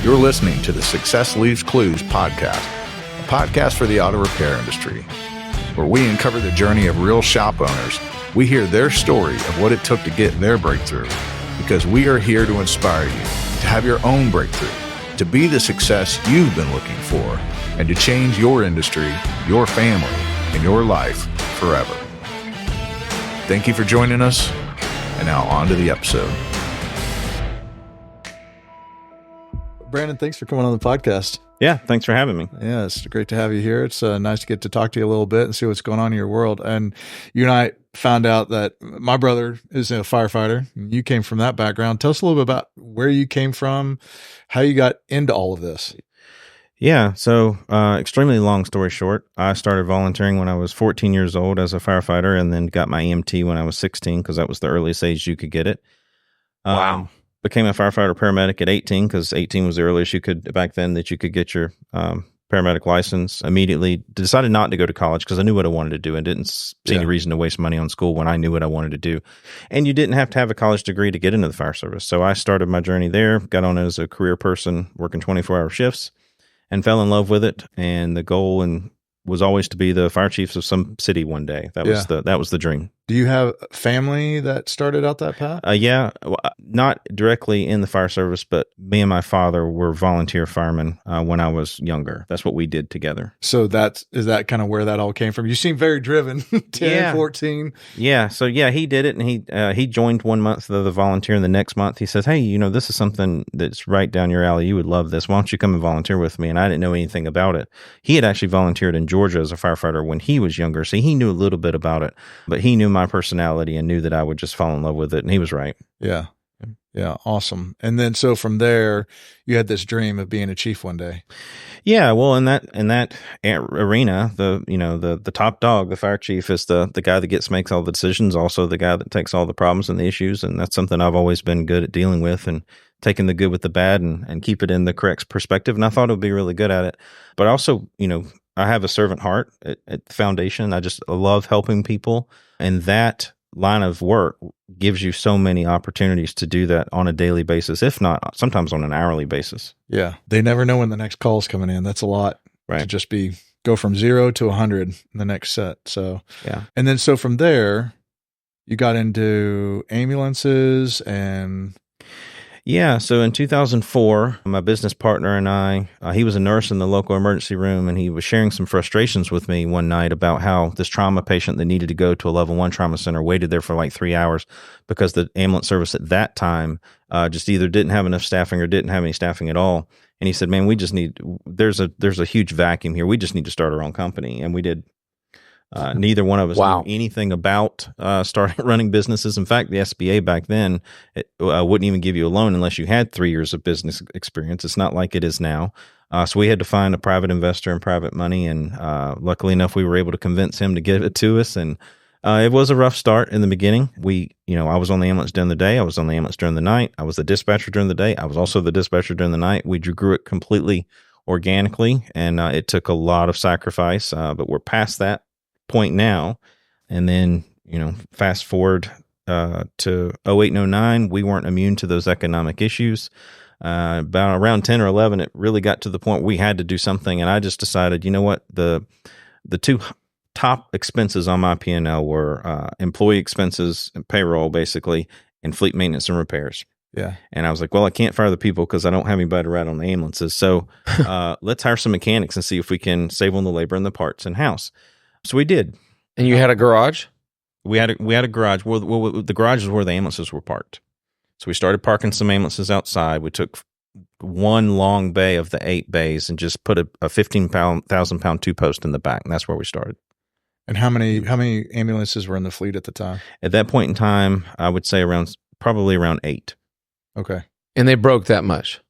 You're listening to the Success Leaves Clues podcast, a podcast for the auto repair industry, where we uncover the journey of real shop owners. We hear their story of what it took to get their breakthrough, because we are here to inspire you to have your own breakthrough, to be the success you've been looking for, and to change your industry, your family, and your life forever. Thank you for joining us, and now on to the episode. Brandon, thanks for coming on the podcast. Yeah, thanks for having me. Yeah, it's great to have you here. It's nice to get to talk to you a little bit and see what's going on in your world. And you and I found out that my brother is a firefighter. You came from that background. Tell us a little bit about where you came from, how you got into all of this. Yeah, so extremely long story short, I started volunteering when I was 14 years old as a firefighter, and then got my EMT when I was 16 because that was the earliest age you could get it. Wow. Became a firefighter paramedic at 18 because 18 was the earliest you could back then that you could get your paramedic license. Immediately decided not to go to college because I knew what I wanted to do and didn't see any reason to waste money on school when I knew what I wanted to do. And you didn't have to have a college degree to get into the fire service. So I started my journey there, got on as a career person working 24-hour shifts and fell in love with it. And the goal was always to be the fire chiefs of some city one day. That was the dream. Do you have family that started out that path? Yeah, not directly in the fire service, but me and my father were volunteer firemen when I was younger. That's what we did together. So is that kind of where that all came from? You seem very driven, 10, 14. Yeah, so yeah, he did it, and he joined 1 month of the volunteer, and the next month he says, hey, this is something that's right down your alley. You would love this. Why don't you come and volunteer with me? And I didn't know anything about it. He had actually volunteered in Georgia as a firefighter when he was younger, so he knew a little bit about it, but he knew my personality and knew that I would just fall in love with it, and he was right. Yeah, awesome. And then so from there, you had this dream of being a chief one day. Yeah, well, in that arena, the top dog, the fire chief, is the guy that makes all the decisions, also the guy that takes all the problems and the issues, and that's something I've always been good at dealing with and taking the good with the bad and keep it in the correct perspective. And I thought I would be really good at it, but also, I have a servant heart at the foundation. I love helping people, and that line of work gives you so many opportunities to do that on a daily basis, if not sometimes on an hourly basis. Yeah. They never know when the next call's coming in. That's a lot, right? To just go from 0 to 100 in the next set. So, yeah. And then, so from there, you got into ambulances and... Yeah, so in 2004, my business partner and I, he was a nurse in the local emergency room, and he was sharing some frustrations with me one night about how this trauma patient that needed to go to a level 1 trauma center waited there for like 3 hours because the ambulance service at that time just either didn't have enough staffing or didn't have any staffing at all. And he said, man, there's a huge vacuum here. We just need to start our own company. And we did. Neither one of us knew anything about starting running businesses. In fact, the SBA back then wouldn't even give you a loan unless you had 3 years of business experience. It's not like it is now. So we had to find a private investor and private money, and luckily enough, we were able to convince him to give it to us. And it was a rough start in the beginning. I was on the ambulance during the day. I was on the ambulance during the night. I was the dispatcher during the day. I was also the dispatcher during the night. We grew it completely organically, and it took a lot of sacrifice, but we're past that point now. And then fast forward to 08 and 09, we weren't immune to those economic issues. About around 10 or 11, it really got to the point we had to do something, and I just decided, what, the two top expenses on my P&L were employee expenses and payroll, basically, and fleet maintenance and repairs. Yeah. And I was like, well, I can't fire the people because I don't have anybody to ride on the ambulances, so let's hire some mechanics and see if we can save on the labor and the parts in-house. So we did. And you had a garage? We had a garage. Well, the garage is where the ambulances were parked. So we started parking some ambulances outside. We took one long bay of the 8 bays and just put a 15,000-pound 2-post in the back, and that's where we started. And how many ambulances were in the fleet at the time? At that point in time, I would say probably around 8. Okay. And they broke that much?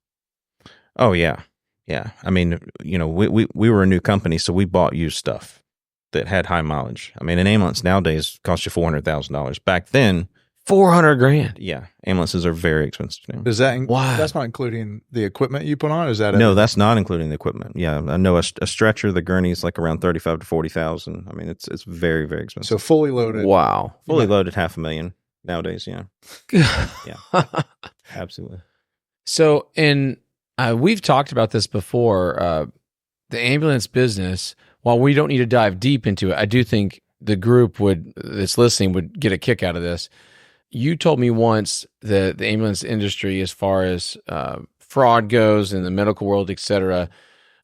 Oh yeah, yeah. I mean, we were a new company, so we bought used stuff that had high mileage. I mean, an ambulance nowadays costs you $400,000. Back then, $400,000. Yeah, ambulances are very expensive now. Does that? Wow. That's not including the equipment you put on. Is that? No, that's not including the equipment. Yeah, I know a stretcher, the gurney is like around $35,000 to $40,000. I mean, it's very, very expensive. So fully loaded. Wow, fully loaded, $500,000 nowadays. Yeah, yeah, absolutely. So in We've talked about this before. The ambulance business, while we don't need to dive deep into it, I do think the group that's listening would get a kick out of this. You told me once that the ambulance industry, as far as fraud goes in the medical world, et cetera,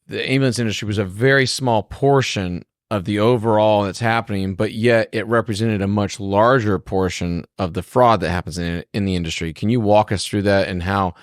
the ambulance industry was a very small portion of the overall that's happening, but yet it represented a much larger portion of the fraud that happens in the industry. Can you walk us through that and how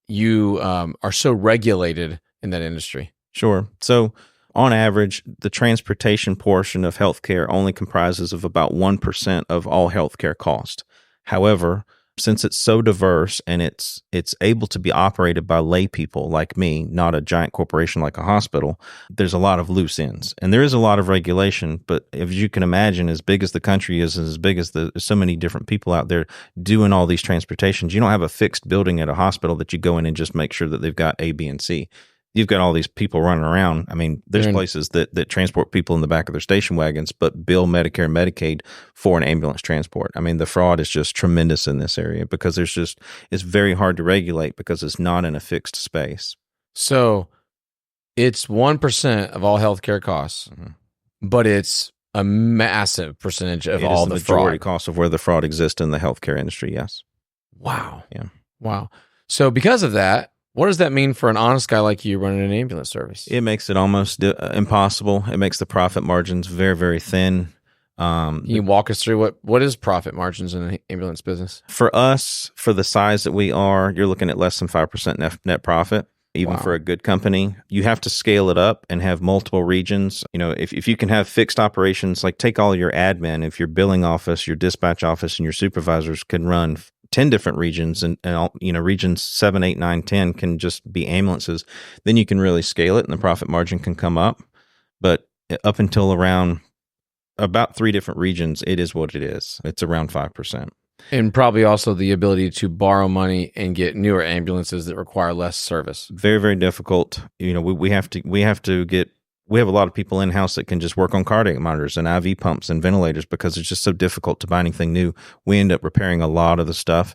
you are so regulated in that industry? Sure. So on average, the transportation portion of healthcare only comprises of about 1% of all healthcare cost. However, since it's so diverse and it's able to be operated by lay people like me, not a giant corporation like a hospital, there's a lot of loose ends. And there is a lot of regulation, but as you can imagine, as big as the country is and as big as there's so many different people out there doing all these transportations, you don't have a fixed building at a hospital that you go in and just make sure that they've got A, B, and C. You've got all these people running around. I mean, there's places that transport people in the back of their station wagons, but bill Medicare and Medicaid for an ambulance transport. I mean, the fraud is just tremendous in this area because it's very hard to regulate because it's not in a fixed space. So it's 1% of all healthcare costs, but it's a massive percentage of all the majority fraud. Cost of where the fraud exists in the healthcare industry. Yes. Wow. Yeah. Wow. So because of that, what does that mean for an honest guy like you running an ambulance service? It makes it almost impossible. It makes the profit margins very, very thin. Can you walk us through what is profit margins in an ambulance business? For us, for the size that we are, you're looking at less than 5% net profit. Even for a good company, you have to scale it up and have multiple regions. You know, if you can have fixed operations, like take all your admin, if your billing office, your dispatch office, and your supervisors can run 10 different regions and regions 7, 8, 9, 10 can just be ambulances, then you can really scale it and the profit margin can come up. But up until around about 3 different regions, it is what it is. It's around 5%. And probably also the ability to borrow money and get newer ambulances that require less service. Very, very difficult. You know, we have a lot of people in-house that can just work on cardiac monitors and IV pumps and ventilators because it's just so difficult to buy anything new. We end up repairing a lot of the stuff,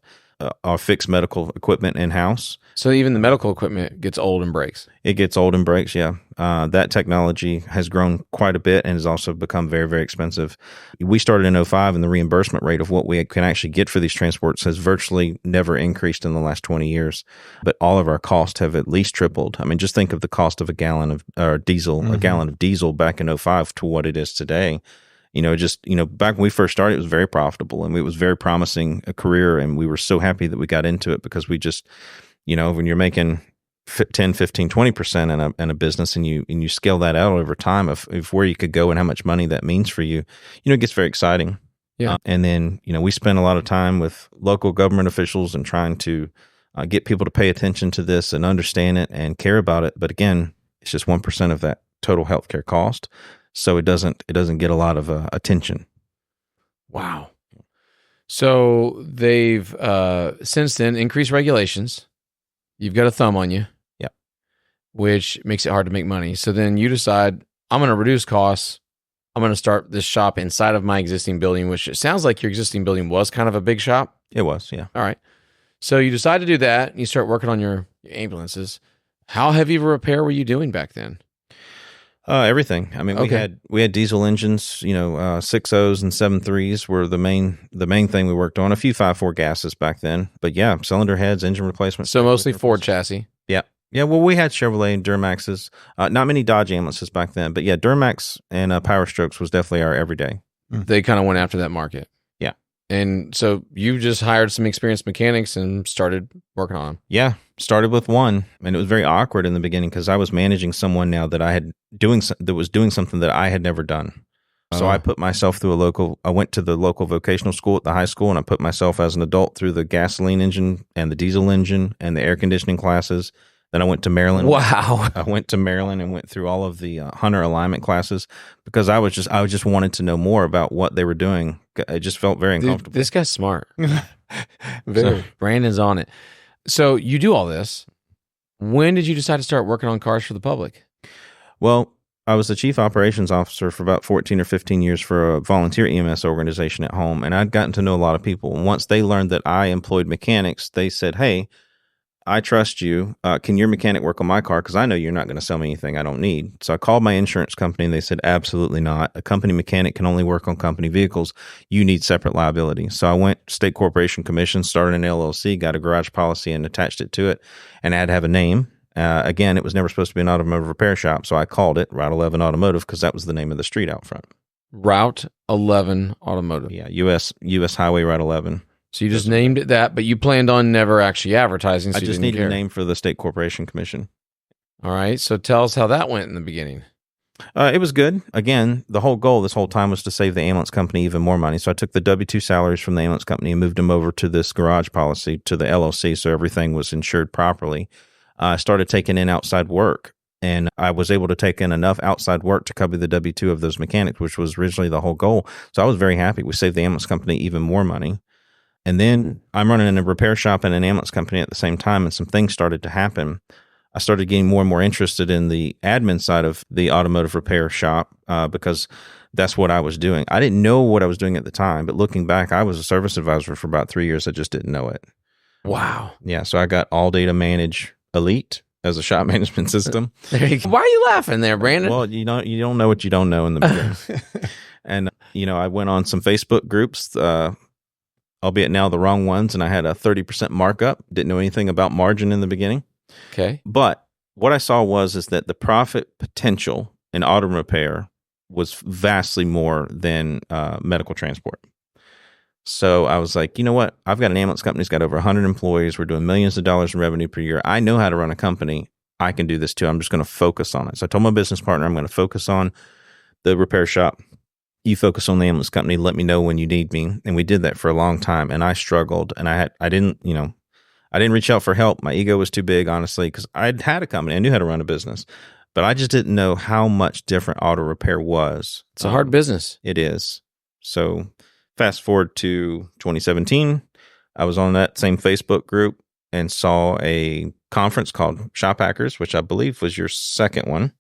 our fixed medical equipment in-house. So even the medical equipment gets old and breaks. It gets old and breaks, yeah. That technology has grown quite a bit and has also become very, very expensive. We started in 2005 and the reimbursement rate of what we can actually get for these transports has virtually never increased in the last 20 years. But all of our costs have at least tripled. I mean, just think of the cost of a gallon of diesel, a gallon of diesel back in 2005 to what it is today. Back when we first started, it was very profitable and it was very promising a career. And we were so happy that we got into it because we just, when you're making 10, 15, 20% in a business and you scale that out over time of where you could go and how much money that means for you, it gets very exciting. Yeah. And then, we spend a lot of time with local government officials and trying to get people to pay attention to this and understand it and care about it. But again, it's just 1% of that total healthcare cost. So it doesn't get a lot of attention. Wow. So they've since then increased regulations. You've got a thumb on you. Yeah. Which makes it hard to make money. So then you decide, I'm going to reduce costs. I'm going to start this shop inside of my existing building, which it sounds like your existing building was kind of a big shop. It was, yeah. All right. So you decide to do that and you start working on your ambulances. How heavy of a repair were you doing back then? Everything. I mean, Okay. we had diesel engines. 6.0s and 7.3s were the main thing we worked on. A few 5.4 gases back then, but yeah, cylinder heads, engine replacements. So mostly Ford chassis. Yeah, yeah. Well, we had Chevrolet and Duramaxes. Not many Dodge ambulances back then, but yeah, Duramax and Power Strokes was definitely our everyday. They kind of went after that market. Yeah. And so you just hired some experienced mechanics and started working on them. Yeah, started with one, and it was very awkward in the beginning because I was managing someone now that was doing something that I had never done. So I put myself through I went to the local vocational school at the high school, and I put myself as an adult through the gasoline engine and the diesel engine and the air conditioning classes. Then I went to Maryland. Wow. I went to Maryland and went through all of the hunter alignment classes because I just wanted to know more about what they were doing. I just felt very uncomfortable. Dude, this guy's smart. Very. Brandon's on it. So you do all this. When did you decide to start working on cars for the public? Well, I was the chief operations officer for about 14 or 15 years for a volunteer EMS organization at home, and I'd gotten to know a lot of people. And once they learned that I employed mechanics, they said, hey, I trust you. Can your mechanic work on my car? Because I know you're not going to sell me anything I don't need. So I called my insurance company and they said, absolutely not. A company mechanic can only work on company vehicles. You need separate liability. So I went state corporation commission, started an LLC, got a garage policy and attached it to it. And I had to have a name. Again, it was never supposed to be an automotive repair shop. So I called it Route 11 Automotive because that was the name of the street out front. Route 11 Automotive. Yeah, US Highway Route 11. So you just named it that, but you planned on never actually advertising. So I just needed a name for the State Corporation Commission. All right. So tell us how that went in the beginning. It was good. Again, the whole goal this whole time was to save the ambulance company even more money. So I took the W-2 salaries from the ambulance company and moved them over to this garage policy, to the LLC, so everything was insured properly. I started taking in outside work, and I was able to take in enough outside work to cover the W-2 of those mechanics, which was originally the whole goal. So I was very happy. We saved the ambulance company even more money. And then I'm running a repair shop and an ambulance company at the same time, and some things started to happen. I started getting more and more interested in the admin side of the automotive repair shop because that's what I was doing. I didn't know what I was doing at the time, but looking back, I was a service advisor for about 3 years. I just didn't know it. Wow. Yeah, so I got All Data Manage Elite as a shop management system. Why are you laughing there, Brandon? Well, you don't know what you don't know in the beginning. And, I went on some Facebook groups, albeit now the wrong ones, and I had a 30% markup. Didn't know anything about margin in the beginning. Okay. But what I saw is that the profit potential in auto repair was vastly more than medical transport. So I was like, you know what? I've got an ambulance company that's got over 100 employees. We're doing millions of dollars in revenue per year. I know how to run a company. I can do this too. I'm just going to focus on it. So I told my business partner, I'm going to focus on the repair shop. You focus on the ambulance company. Let me know when you need me. And we did that for a long time. And I struggled, and I didn't reach out for help. My ego was too big, honestly, because I'd had a company. I knew how to run a business, but I just didn't know how much different auto repair was. It's a hard business. It is. So fast forward to 2017, I was on that same Facebook group and saw a conference called Shop Hackers, which I believe was your second one.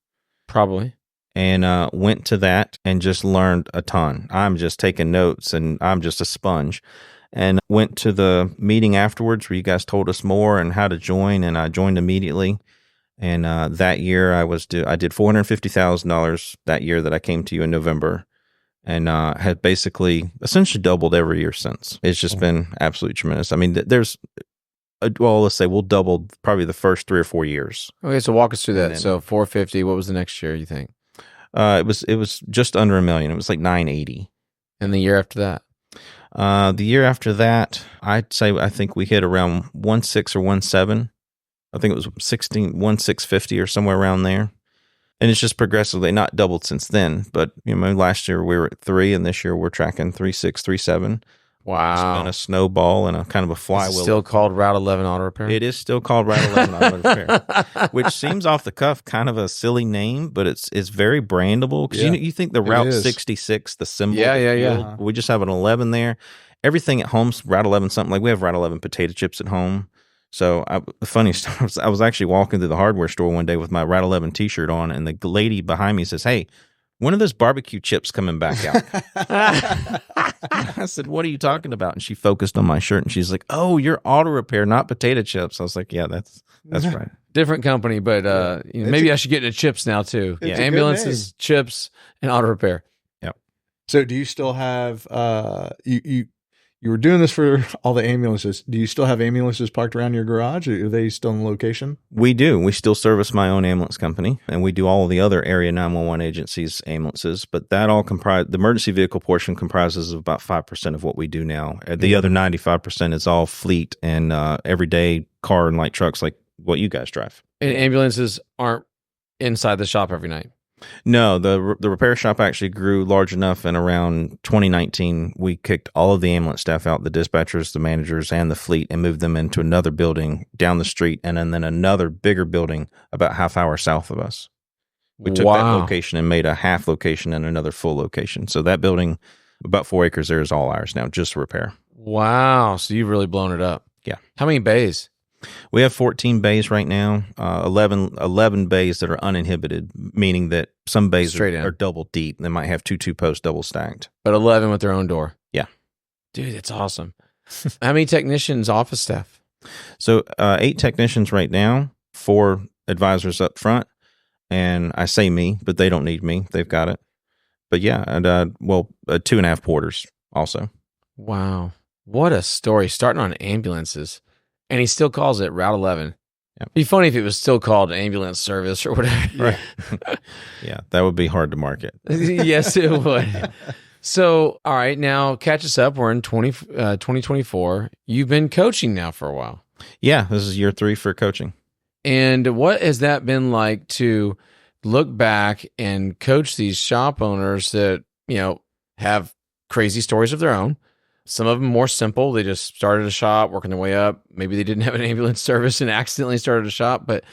Probably. And went to that and just learned a ton. I'm just taking notes, and I'm just a sponge. And went to the meeting afterwards where you guys told us more and how to join, and I joined immediately. And that year I did $450,000 that year that I came to you in November, and had essentially doubled every year since. It's just been absolutely tremendous. I mean, let's say we'll double probably the first 3 or 4 years. Okay, so walk us through that. So 450, what was the next year, you think? It was just under $1 million. It was like 980. And the year after that? The year after that, I think we hit around 1.6 or 1.7. I think it was 1.650 or somewhere around there. And it's just progressively not doubled since then. But last year we were at 3, and this year we're tracking 3.6, 3.7. Wow. It's been a snowball and a kind of a flywheel. It's still called Route 11 Auto Repair? It is still called Route 11 Auto Repair, which seems off the cuff kind of a silly name, but it's very brandable. Because you think the Route 66, the symbol. Yeah. We just have an 11 there. Everything at home's Route 11 something. Like we have Route 11 potato chips at home. So the funny stuff, I was actually walking through the hardware store one day with my Route 11 t-shirt on, and the lady behind me says, "Hey, when are those barbecue chips coming back out?" I said, "What are you talking about?" And she focused on my shirt, and she's like, "Oh, you're auto repair, not potato chips." I was like, "Yeah, that's right." Different company, but maybe I should get into chips now too. It's Yeah, ambulances, chips, and auto repair. Yep. So do you still have you were doing this for all the ambulances. Do you still have ambulances parked around your garage? Or are they still in location? We do. We still service my own ambulance company, and we do all of the other area 911 agencies' ambulances. But that all the emergency vehicle portion comprises of about 5% of what we do now. The other 95% is all fleet and everyday car and light trucks like what you guys drive. And ambulances aren't inside the shop every night? No, the repair shop actually grew large enough, and around 2019, we kicked all of the ambulance staff out, the dispatchers, the managers, and the fleet, and moved them into another building down the street, and then another bigger building about half hour south of us. We took that location and made a half location and another full location. So that building, about 4 acres there, is all ours now, just repair. Wow. So you've really blown it up. Yeah. How many bays? We have 14 bays right now, 11 bays that are uninhibited, meaning that some bays are double deep. They might have two posts double stacked. But 11 with their own door. Yeah. Dude, that's awesome. How many technicians, office staff? So 8 technicians right now, 4 advisors up front, and I say me, but they don't need me. They've got it. But yeah, and 2.5 porters also. Wow. What a story. Starting on ambulances. And he still calls it Route 11. Yep. It'd be funny if it was still called ambulance service or whatever. Right. Yeah, that would be hard to market. Yes, it would. So, all right, now catch us up. We're in 2024. You've been coaching now for a while. Yeah, this is year 3 for coaching. And what has that been like to look back and coach these shop owners that, have crazy stories of their own? Some of them more simple. They just started a shop, working their way up. Maybe they didn't have an ambulance service and accidentally started a shop. But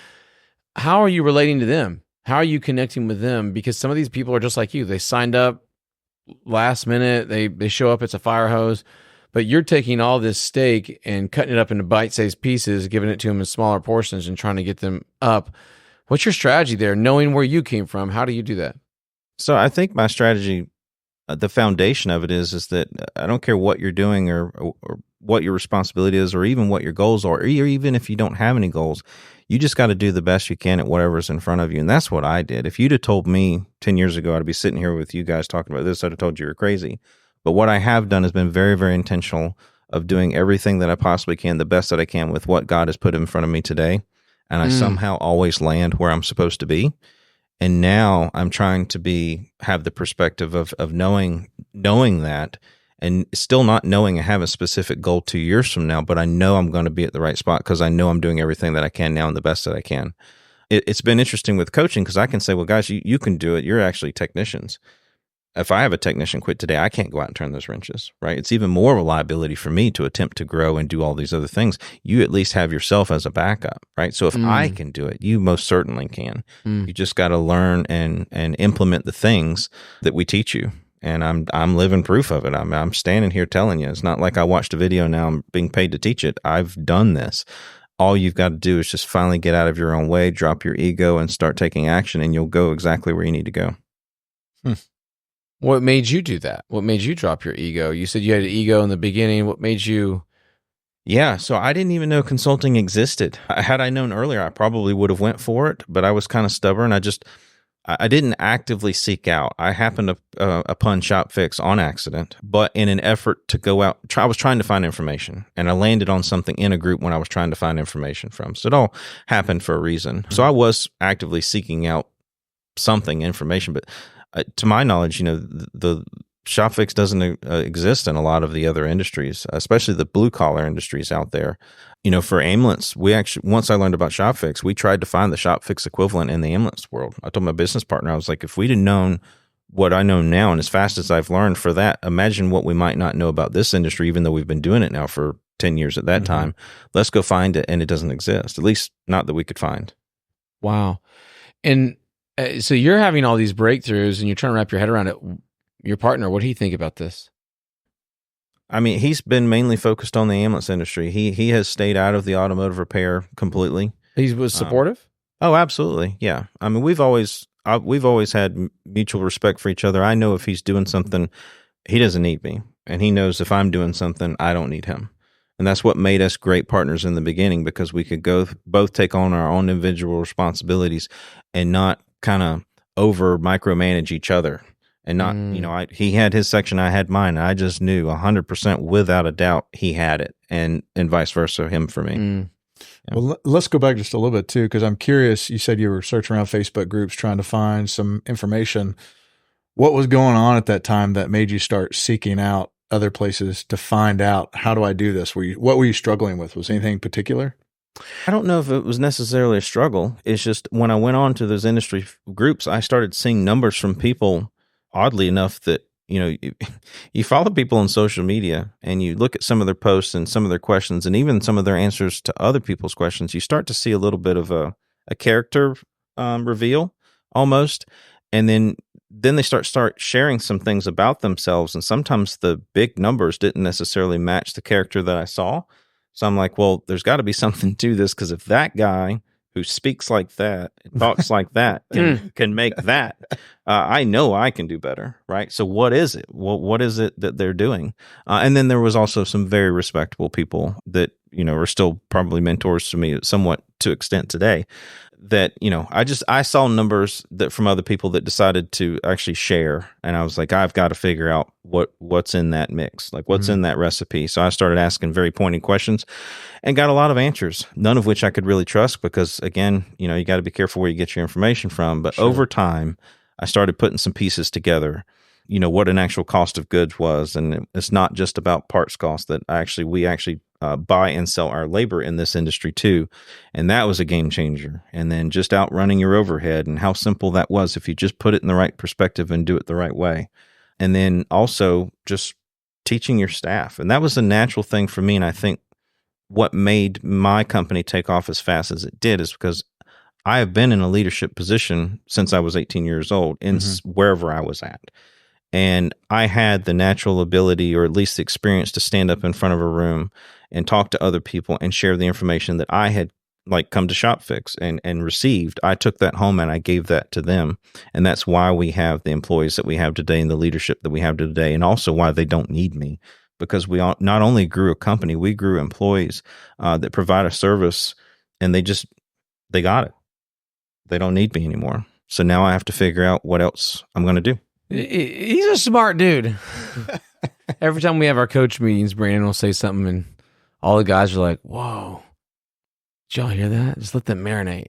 how are you relating to them? How are you connecting with them? Because some of these people are just like you. They signed up last minute. They show up. It's a fire hose. But you're taking all this steak and cutting it up into bite-sized pieces, giving it to them in smaller portions and trying to get them up. What's your strategy there? Knowing where you came from, how do you do that? So I think my strategy, the foundation of it is that I don't care what you're doing or what your responsibility is or even what your goals are, or even if you don't have any goals, you just got to do the best you can at whatever's in front of you. And that's what I did. If you'd have told me 10 years ago, I'd be sitting here with you guys talking about this, I'd have told you you're crazy. But what I have done has been very, very intentional of doing everything that I possibly can, the best that I can with what God has put in front of me today. And I somehow always land where I'm supposed to be. And now I'm trying to have the perspective of knowing that, and still not knowing I have a specific goal 2 years from now, but I know I'm going to be at the right spot because I know I'm doing everything that I can now and the best that I can. It's been interesting with coaching because I can say, well, guys, you can do it. You're actually technicians. If I have a technician quit today, I can't go out and turn those wrenches, right? It's even more of a liability for me to attempt to grow and do all these other things. You at least have yourself as a backup, right? So if I can do it, you most certainly can. You just got to learn and implement the things that we teach you. And I'm living proof of it. I'm standing here telling you. It's not like I watched a video now I'm being paid to teach it. I've done this. All you've got to do is just finally get out of your own way, drop your ego, and start taking action, and you'll go exactly where you need to go. What made you do that? What made you drop your ego? You said you had an ego in the beginning. What made you? Yeah, so I didn't even know consulting existed. Had I known earlier, I probably would have went for it, but I was kind of stubborn. I didn't actively seek out. I happened upon ShopFix on accident, but in an effort to go out, I was trying to find information, and I landed on something in a group when I was trying to find information from. So it all happened for a reason. So I was actively seeking out information, but to my knowledge, the ShopFix doesn't exist in a lot of the other industries, especially the blue collar industries out there. For ambulance, once I learned about ShopFix, we tried to find the ShopFix equivalent in the ambulance world. I told my business partner, I was like, if we'd have known what I know now, and as fast as I've learned for that, imagine what we might not know about this industry, even though we've been doing it now for 10 years at that time. Let's go find it. And it doesn't exist, at least not that we could find. Wow. And so you're having all these breakthroughs and you're trying to wrap your head around it. Your partner, what do you think about this? I mean, he's been mainly focused on the ambulance industry. He has stayed out of the automotive repair completely. He was supportive? Oh, absolutely. Yeah. I mean, we've always had mutual respect for each other. I know if he's doing something, he doesn't need me. And he knows if I'm doing something, I don't need him. And that's what made us great partners in the beginning, because we could both take on our own individual responsibilities and not kind of over micromanage each other. And not, he had his section, I had mine. I just knew 100% without a doubt he had it, and vice versa, him for me. Yeah. Well, let's go back just a little bit too, because I'm curious. You said you were searching around Facebook groups trying to find some information. What was going on at that time that made you start seeking out other places to find out, how do I do this? What were you struggling with? Was anything particular? I don't know if it was necessarily a struggle. It's just when I went on to those industry groups, I started seeing numbers from people, oddly enough, that, you follow people on social media and you look at some of their posts and some of their questions and even some of their answers to other people's questions, you start to see a little bit of a character reveal almost. And then they start sharing some things about themselves. And sometimes the big numbers didn't necessarily match the character that I saw. So I'm like, well, there's got to be something to this, because if that guy who speaks like that, talks like that, can make that, I know I can do better, right? So what is it? What is it that they're doing? And then there was also some very respectable people that are still probably mentors to me somewhat to extent today, that, I saw numbers that from other people that decided to actually share. And I was like, I've got to figure out what's in that mix, like what's in that recipe. So I started asking very pointed questions and got a lot of answers, none of which I could really trust because, again, you got to be careful where you get your information from. But over time, I started putting some pieces together, what an actual cost of goods was. And it's not just about parts cost, that we actually buy and sell our labor in this industry too. And that was a game changer. And then just outrunning your overhead and how simple that was if you just put it in the right perspective and do it the right way. And then also just teaching your staff. And that was a natural thing for me. And I think what made my company take off as fast as it did is because I have been in a leadership position since I was 18 years old in wherever I was at. And I had the natural ability, or at least the experience, to stand up in front of a room and talk to other people and share the information that I had come to ShopFix and received. I took that home and I gave that to them. And that's why we have the employees that we have today and the leadership that we have today, and also why they don't need me, because we not only grew a company, we grew employees that provide a service, and they got it. They don't need me anymore. So now I have to figure out what else I'm going to do. He's a smart dude. Every time we have our coach meetings, Brandon will say something and all the guys are like, whoa, did y'all hear that? Just let them marinate.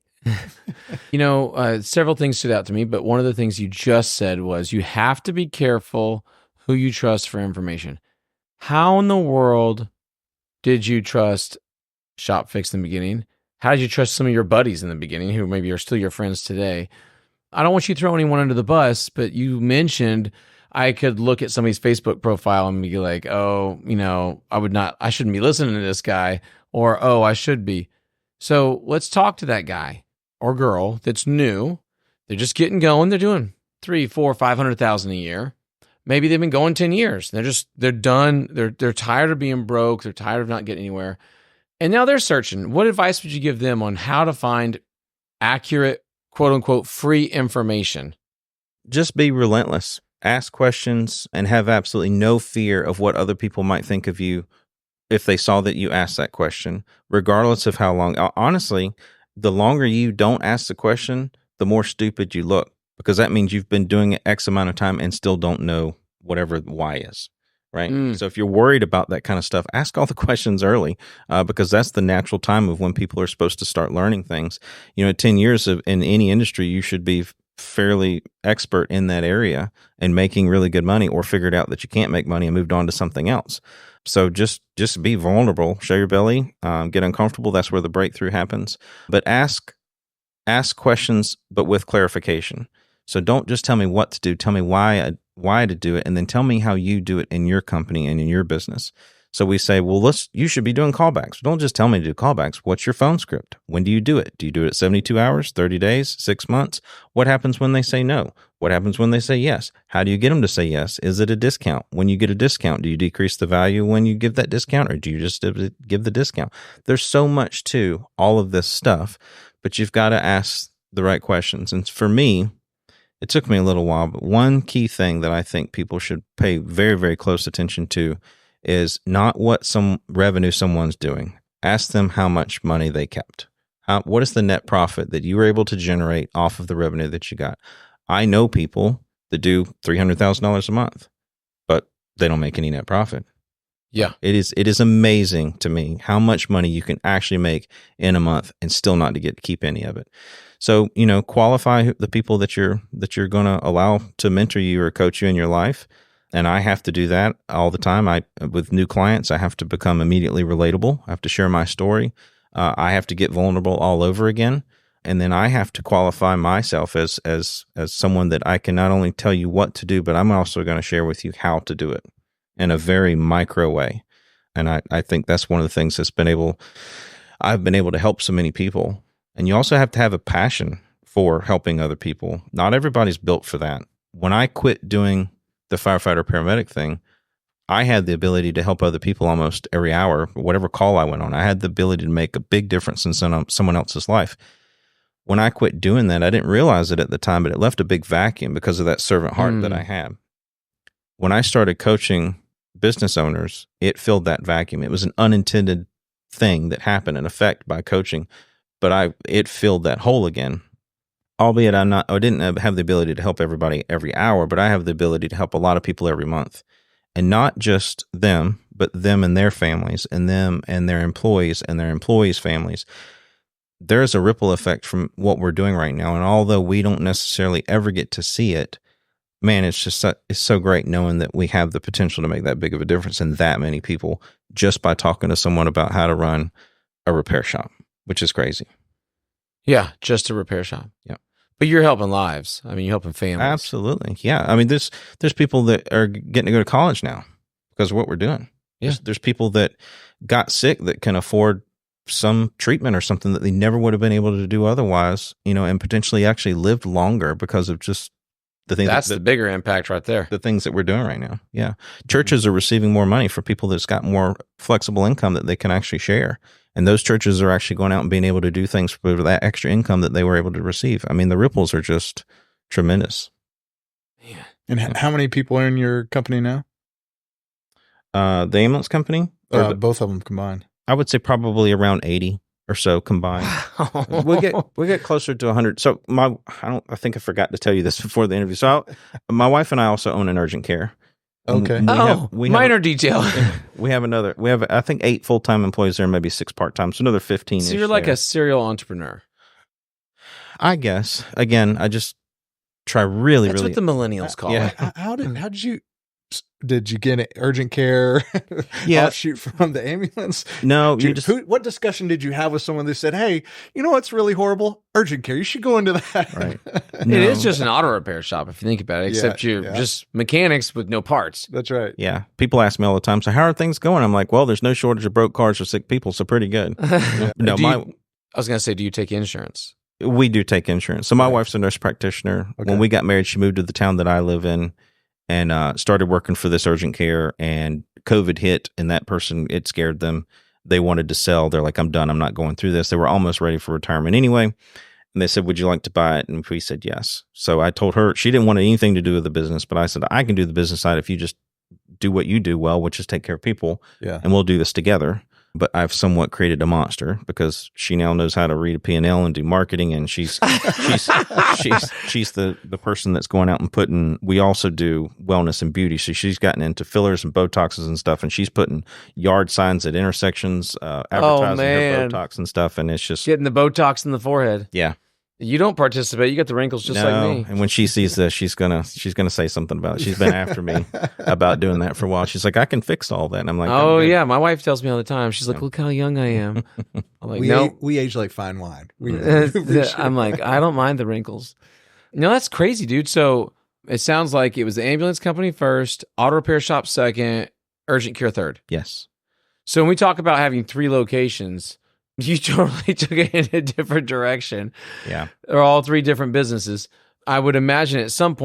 Several things stood out to me, but one of the things you just said was you have to be careful who you trust for information. How in the world did you trust ShopFix in the beginning? How did you trust some of your buddies in the beginning who maybe are still your friends today? I don't want you to throw anyone under the bus, but you mentioned I could look at somebody's Facebook profile and be like, oh, I shouldn't be listening to this guy, or, oh, I should be. So let's talk to that guy or girl that's new. They're just getting going. They're doing 3, 4, 500,000 a year. Maybe they've been going 10 years. They're done. They're tired of being broke. They're tired of not getting anywhere. And now they're searching. What advice would you give them on how to find accurate, quote unquote, free information? Just be relentless. Ask questions and have absolutely no fear of what other people might think of you if they saw that you asked that question, regardless of how long. Honestly, the longer you don't ask the question, the more stupid you look, because that means you've been doing it X amount of time and still don't know whatever why is. Right. So if you're worried about that kind of stuff, ask all the questions early, because that's the natural time of when people are supposed to start learning things. 10 years in any industry, you should be fairly expert in that area and making really good money, or figured out that you can't make money and moved on to something else. So just be vulnerable, show your belly, get uncomfortable. That's where the breakthrough happens. But ask questions, but with clarification. So don't just tell me what to do. Tell me why to do it, and then tell me how you do it in your company and in your business. So we say, well, you should be doing callbacks. Don't just tell me to do callbacks. What's your phone script? When do you do it? Do you do it at 72 hours, 30 days, 6 months? What happens when they say no? What happens when they say yes? How do you get them to say yes? Is it a discount? When you get a discount, do you decrease the value when you give that discount, or do you just give the discount? There's so much to all of this stuff, but you've got to ask the right questions. And for me, it took me a little while, but one key thing that I think people should pay very, very close attention to is not what some revenue someone's doing. Ask them how much money they kept. What is the net profit that you were able to generate off of the revenue that you got? I know people that do $300,000 a month, but they don't make any net profit. Yeah. It is amazing to me how much money you can actually make in a month and still not to keep any of it. So, qualify the people that you're going to allow to mentor you or coach you in your life. And I have to do that all the time. With new clients, I have to become immediately relatable. I have to share my story. I have to get vulnerable all over again. And then I have to qualify myself as someone that I can not only tell you what to do, but I'm also going to share with you how to do it in a very micro way. And I think that's one of the things I've been able to help so many people. And you also have to have a passion for helping other people. Not everybody's built for that. When I quit doing the firefighter paramedic thing, I had the ability to help other people almost every hour, whatever call I went on. I had the ability to make a big difference in someone else's life. When I quit doing that, I didn't realize it at the time, but it left a big vacuum because of that servant heart that I had. When I started coaching business owners, it filled that vacuum. It was an unintended thing that happened, an effect by coaching, but it filled that hole again. Albeit I didn't have the ability to help everybody every hour, but I have the ability to help a lot of people every month. And not just them, but them and their families, and them and their employees and their employees' families. There's a ripple effect from what we're doing right now. And although we don't necessarily ever get to see it, man, it's so great knowing that we have the potential to make that big of a difference in that many people just by talking to someone about how to run a repair shop, which is crazy. Yeah, just a repair shop. Yeah. But you're helping lives. I mean, you're helping families. Absolutely. Yeah. I mean, there's people that are getting to go to college now because of what we're doing. Yeah. There's people that got sick that can afford some treatment or something that they never would have been able to do otherwise, and potentially actually lived longer because of just the things. That's the bigger impact right there. The things that we're doing right now. Yeah. Churches are receiving more money for people that's got more flexible income that they can actually share. And those churches are actually going out and being able to do things for that extra income that they were able to receive. I mean, the ripples are just tremendous. Yeah. And how many people are in your company now? The ambulance company? Or both of them combined? I would say probably around 80 or so combined. we get closer to 100. So I think I forgot to tell you this before the interview. So my wife and I also own an urgent care. Okay. Minor detail. We have I think 8 full-time employees there, maybe 6 part-time. So another 15. So you're like a serial entrepreneur. I guess. Again, I just try really. That's what the millennials call it. How did you get an urgent care offshoot from the ambulance? No, what discussion did you have with someone that said, "Hey, you know what's really horrible? Urgent care. You should go into that." Right. No. It is just an auto repair shop if you think about it, except you're just mechanics with no parts. That's right. Yeah. People ask me all the time, so how are things going? I'm like, well, there's no shortage of broke cars or sick people, so pretty good. No, I was going to say, do you take insurance? We do take insurance. So my wife's a nurse practitioner. Okay. When we got married, she moved to the town that I live in and started working for this urgent care, and COVID hit, and that person, it scared them. They wanted to sell. They're like, I'm done. I'm not going through this. They were almost ready for retirement anyway. And they said, would you like to buy it? And we said, yes. So I told her, she didn't want anything to do with the business, but I said, I can do the business side if you just do what you do well, which is take care of people. Yeah. And we'll do this together. But I've somewhat created a monster because she now knows how to read a P&L and do marketing, and she's the person that's going out and putting. We also do wellness and beauty, so she's gotten into fillers and Botoxes and stuff, and she's putting yard signs at intersections, advertising her Botox and stuff, and it's just getting the Botox in the forehead. Yeah. You don't participate. You got the wrinkles just like me. And when she sees this, she's gonna say something about it. She's been after me about doing that for a while. She's like, I can fix all that. And I'm like, oh yeah, my wife tells me all the time. She's like, look how young I am. I'm like, we age like fine wine. I'm like, I don't mind the wrinkles. No, that's crazy, dude. So it sounds like it was the ambulance company first, auto repair shop second, urgent care third. Yes. So when we talk about having 3 locations, you totally took it in a different direction. Yeah. Or all 3 different businesses. I would imagine at some point,